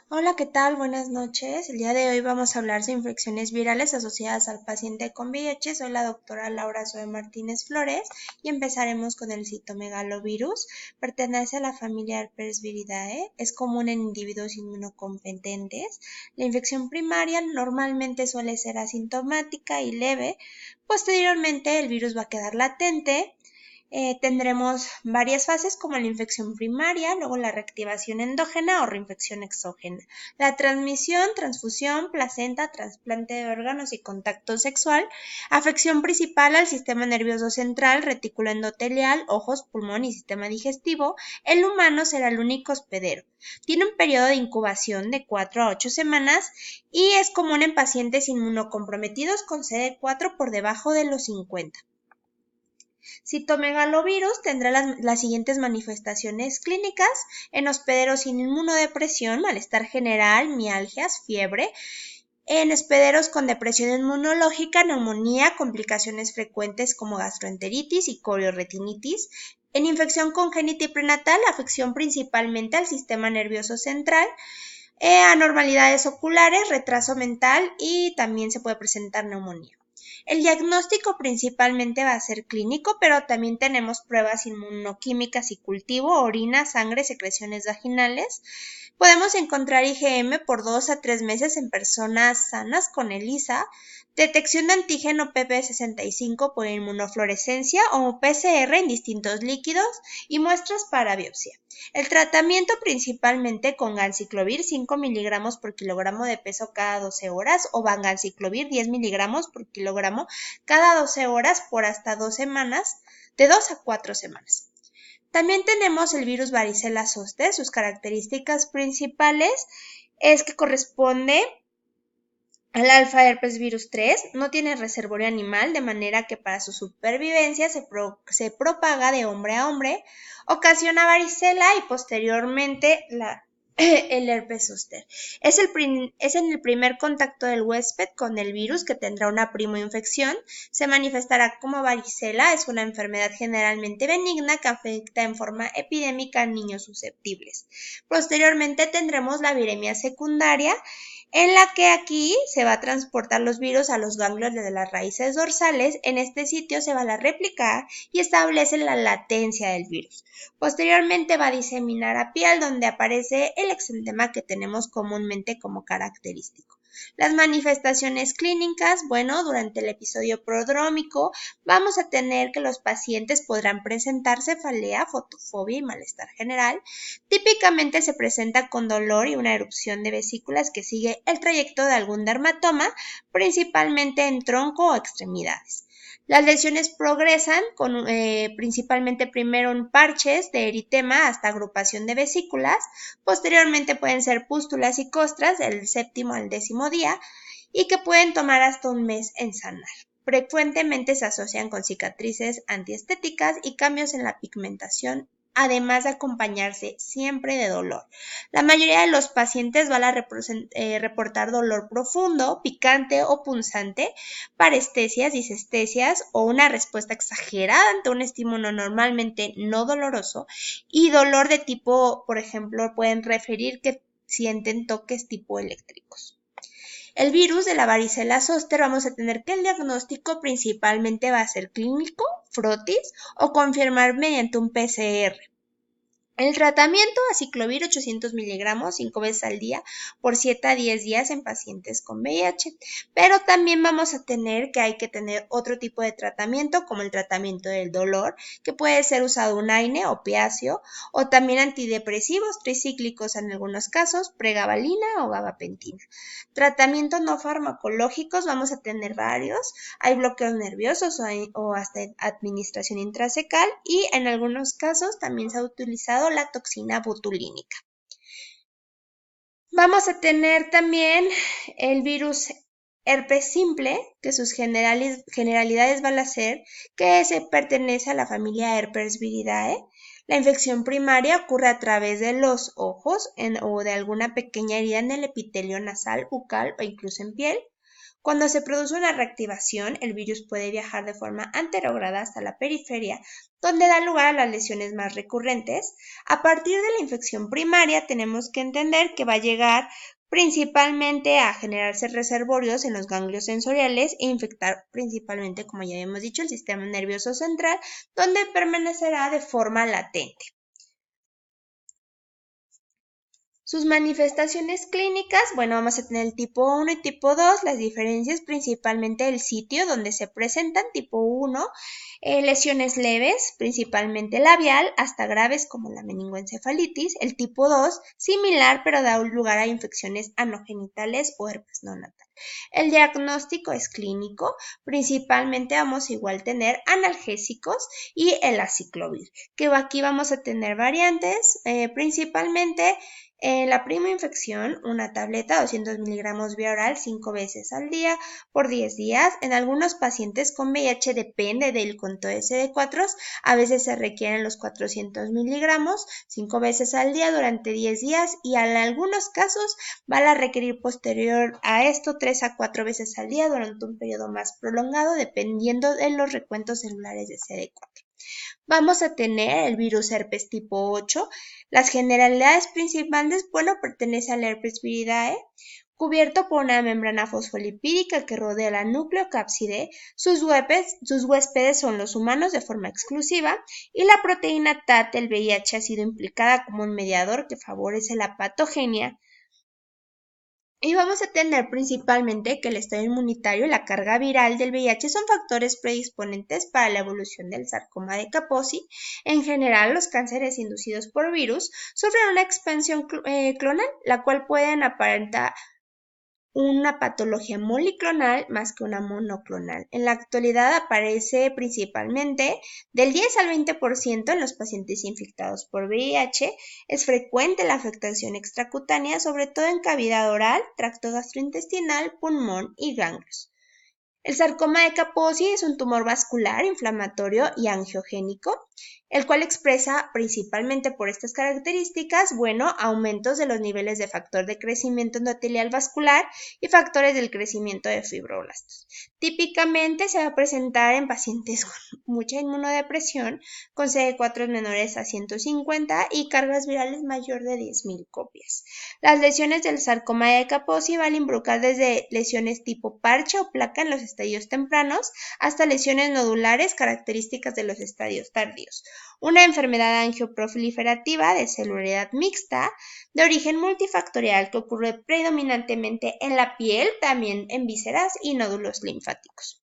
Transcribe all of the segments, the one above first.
Hola, ¿qué tal? Buenas noches. El día de hoy vamos a hablar sobre infecciones virales asociadas al paciente con VIH. Soy la doctora Laura Zoe Martínez Flores y empezaremos con el citomegalovirus. Pertenece a la familia Herpesviridae. Es común en individuos inmunocompetentes. La infección primaria normalmente suele ser asintomática y leve. Posteriormente, el virus va a quedar latente. Tendremos varias fases como la infección primaria, luego la reactivación endógena o reinfección exógena. La transmisión, transfusión, placenta, trasplante de órganos y contacto sexual. Afección principal al sistema nervioso central, retículo endotelial, ojos, pulmón y sistema digestivo. El humano será el único hospedero. Tiene un periodo de incubación de 4 a 8 semanas y es común en pacientes inmunocomprometidos con CD4 por debajo de los 50. Citomegalovirus tendrá las siguientes manifestaciones clínicas en hospederos sin inmunodepresión, malestar general, mialgias, fiebre, en hospederos con depresión inmunológica, neumonía, complicaciones frecuentes como gastroenteritis y coriorretinitis. En infección congénita y prenatal, afección principalmente al sistema nervioso central, anormalidades oculares, retraso mental y también se puede presentar neumonía. El diagnóstico principalmente va a ser clínico, pero también tenemos pruebas inmunoquímicas y cultivo, orina, sangre, secreciones vaginales. Podemos encontrar IgM por 2 a 3 meses en personas sanas con ELISA, detección de antígeno PP65 por inmunofluorescencia o PCR en distintos líquidos y muestras para biopsia. El tratamiento principalmente con ganciclovir 5 miligramos por kilogramo de peso cada 12 horas o vanganciclovir 10 miligramos por kilogramo cada 12 horas por hasta 2 semanas, de 2 a 4 semanas. También tenemos el virus varicela zoster. Sus características principales es que corresponde al alfa herpes virus 3, no tiene reservorio animal, de manera que para su supervivencia se propaga de hombre a hombre, ocasiona varicela y posteriormente el herpes zóster. Es en el primer contacto del huésped con el virus que tendrá una primoinfección, se manifestará como varicela, es una enfermedad generalmente benigna que afecta en forma epidémica a niños susceptibles. Posteriormente tendremos la viremia secundaria, en la que aquí se va a transportar los virus a los ganglios de las raíces dorsales. En este sitio se va a replicar y establece la latencia del virus. Posteriormente va a diseminar a piel, donde aparece el exantema que tenemos comúnmente como característico. Las manifestaciones clínicas, bueno, durante el episodio prodrómico vamos a tener que los pacientes podrán presentar cefalea, fotofobia y malestar general. Típicamente se presenta con dolor y una erupción de vesículas que sigue el trayecto de algún dermatoma, principalmente en tronco o extremidades. Las lesiones progresan con principalmente primero en parches de eritema hasta agrupación de vesículas, posteriormente pueden ser pústulas y costras del 7º al 10º día y que pueden tomar hasta un mes en sanar. Frecuentemente se asocian con cicatrices antiestéticas y cambios en la pigmentación, además de acompañarse siempre de dolor. La mayoría de los pacientes van a reportar dolor profundo, picante o punzante, parestesias, disestesias o una respuesta exagerada ante un estímulo normalmente no doloroso y dolor de tipo, por ejemplo, pueden referir que sienten toques tipo eléctricos. El virus de la varicela zoster vamos a tener que el diagnóstico principalmente va a ser clínico, frotis o confirmar mediante un PCR. El tratamiento, aciclovir 800 miligramos 5 veces al día por 7 a 10 días en pacientes con VIH, pero también vamos a tener que hay que tener otro tipo de tratamiento como el tratamiento del dolor, que puede ser usado un AINE, opiáceo, o también antidepresivos tricíclicos en algunos casos, pregabalina o gabapentina. Tratamientos no farmacológicos vamos a tener varios, hay bloqueos nerviosos o hasta administración intracecal y en algunos casos también se ha utilizado la toxina botulínica. Vamos a tener también el virus herpes simple, que sus generalidades van a ser que se pertenece a la familia Herpesviridae. La infección primaria ocurre a través de los ojos o de alguna pequeña herida en el epitelio nasal, bucal o incluso en piel. Cuando se produce una reactivación, el virus puede viajar de forma anterógrada hasta la periferia, donde da lugar a las lesiones más recurrentes. A partir de la infección primaria, tenemos que entender que va a llegar principalmente a generarse reservorios en los ganglios sensoriales e infectar principalmente, como ya habíamos dicho, el sistema nervioso central, donde permanecerá de forma latente. Sus manifestaciones clínicas, bueno, vamos a tener el tipo 1 y tipo 2, las diferencias principalmente el sitio donde se presentan, tipo 1, lesiones leves, principalmente labial, hasta graves como la meningoencefalitis, el tipo 2, similar pero da lugar a infecciones anogenitales o herpes neonatal. El diagnóstico es clínico, principalmente vamos a igual tener analgésicos y el aciclovir, que aquí vamos a tener variantes, principalmente en la prima infección, una tableta 200 miligramos vía oral 5 veces al día por 10 días. En algunos pacientes con VIH depende del conto SD4, a veces se requieren los 400 miligramos 5 veces al día durante 10 días y en algunos casos van a requerir posterior a esto 3 a 4 veces al día durante un periodo más prolongado dependiendo de los recuentos celulares de CD4. Vamos a tener el virus herpes tipo 8. Las generalidades principales, bueno, pertenece al herpes viridae, cubierto por una membrana fosfolipídica que rodea la nucleocápside. Sus huéspedes son los humanos de forma exclusiva y la proteína TAT del VIH ha sido implicada como un mediador que favorece la patogenia. Y vamos a tener principalmente que el estado inmunitario y la carga viral del VIH son factores predisponentes para la evolución del sarcoma de Kaposi. En general, los cánceres inducidos por virus sufren una expansión clonal, la cual pueden aparentar una patología moliclonal más que una monoclonal. En la actualidad aparece principalmente del 10 al 20% en los pacientes infectados por VIH. Es frecuente la afectación extracutánea, sobre todo en cavidad oral, tracto gastrointestinal, pulmón y ganglios. El sarcoma de Kaposi es un tumor vascular, inflamatorio y angiogénico, el cual expresa principalmente por estas características, bueno, aumentos de los niveles de factor de crecimiento endotelial vascular y factores del crecimiento de fibroblastos. Típicamente se va a presentar en pacientes con mucha inmunodepresión, con CD4 menores a 150 y cargas virales mayor de 10.000 copias. Las lesiones del sarcoma de Kaposi van a involucrar desde lesiones tipo parche o placa en los estadios tempranos hasta lesiones nodulares características de los estadios tardíos. Una enfermedad angioproliferativa de celularidad mixta de origen multifactorial que ocurre predominantemente en la piel, también en vísceras y nódulos linfáticos.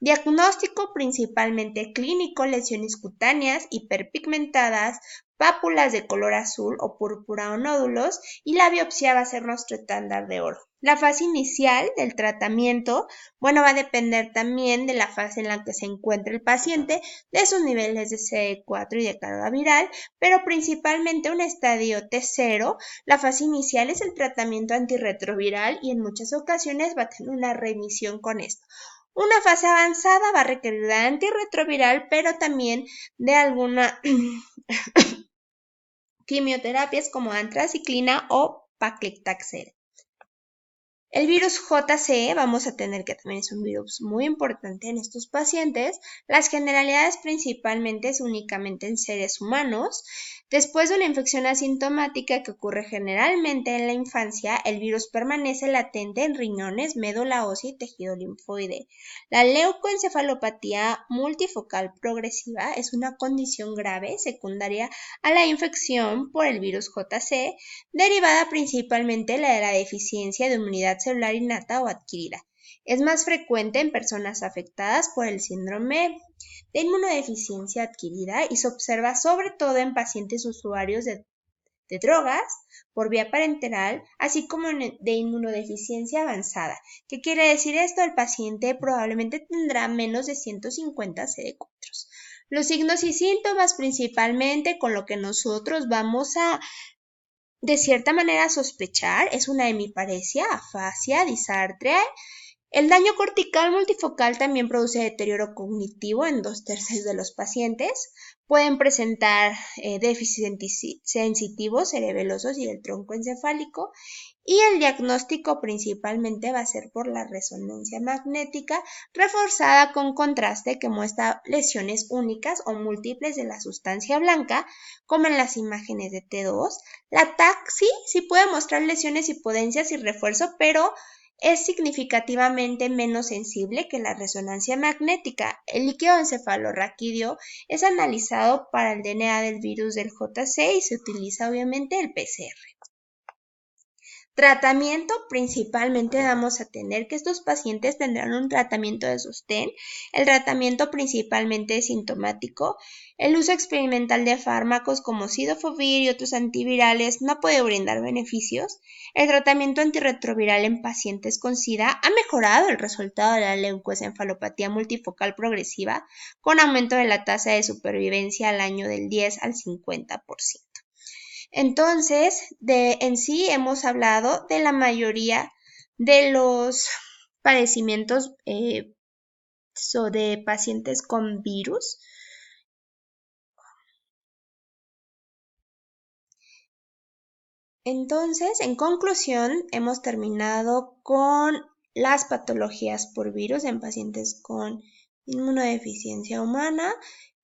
Diagnóstico principalmente clínico, lesiones cutáneas hiperpigmentadas, pápulas de color azul o púrpura o nódulos, y la biopsia va a ser nuestro estándar de oro. La fase inicial del tratamiento, bueno, va a depender también de la fase en la que se encuentre el paciente, de sus niveles de CD4 y de carga viral, pero principalmente un estadio T0. La fase inicial es el tratamiento antirretroviral y en muchas ocasiones va a tener una remisión con esto. Una fase avanzada va a requerir de antirretroviral, pero también de alguna quimioterapias como antraciclina o paclitaxel. El virus JC vamos a tener que también es un virus muy importante en estos pacientes. Las generalidades principalmente es únicamente en seres humanos. Después de una infección asintomática que ocurre generalmente en la infancia, el virus permanece latente en riñones, médula ósea y tejido linfoide. La leucoencefalopatía multifocal progresiva es una condición grave secundaria a la infección por el virus JC, derivada principalmente de la deficiencia de inmunidad celular innata o adquirida. Es más frecuente en personas afectadas por el síndrome de inmunodeficiencia adquirida y se observa sobre todo en pacientes usuarios de drogas por vía parenteral, así como de inmunodeficiencia avanzada. ¿Qué quiere decir esto? El paciente probablemente tendrá menos de 150 CD4. Los signos y síntomas principalmente con lo que nosotros vamos a de cierta manera sospechar es una hemiparesia, afasia, disartria. El daño cortical multifocal también produce deterioro cognitivo en 2/3 de los pacientes. Pueden presentar déficit sensitivos cerebelosos y del tronco encefálico, y el diagnóstico principalmente va a ser por la resonancia magnética reforzada con contraste que muestra lesiones únicas o múltiples de la sustancia blanca, como en las imágenes de T2. La TAC sí puede mostrar lesiones, hipodencias y refuerzo, pero es significativamente menos sensible que la resonancia magnética. El líquido encefalorraquídeo es analizado para el DNA del virus del JC y se utiliza obviamente el PCR. Tratamiento, principalmente vamos a tener que estos pacientes tendrán un tratamiento de sostén. El tratamiento principalmente es sintomático. El uso experimental de fármacos como Cidofovir y otros antivirales no puede brindar beneficios. El tratamiento antirretroviral en pacientes con SIDA ha mejorado el resultado de la leucoencefalopatía multifocal progresiva, con aumento de la tasa de supervivencia al año del 10 al 50%. Entonces, en sí hemos hablado de la mayoría de los padecimientos de pacientes con virus. Entonces, en conclusión, hemos terminado con las patologías por virus en pacientes con inmunodeficiencia humana.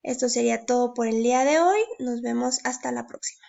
Esto sería todo por el día de hoy. Nos vemos hasta la próxima.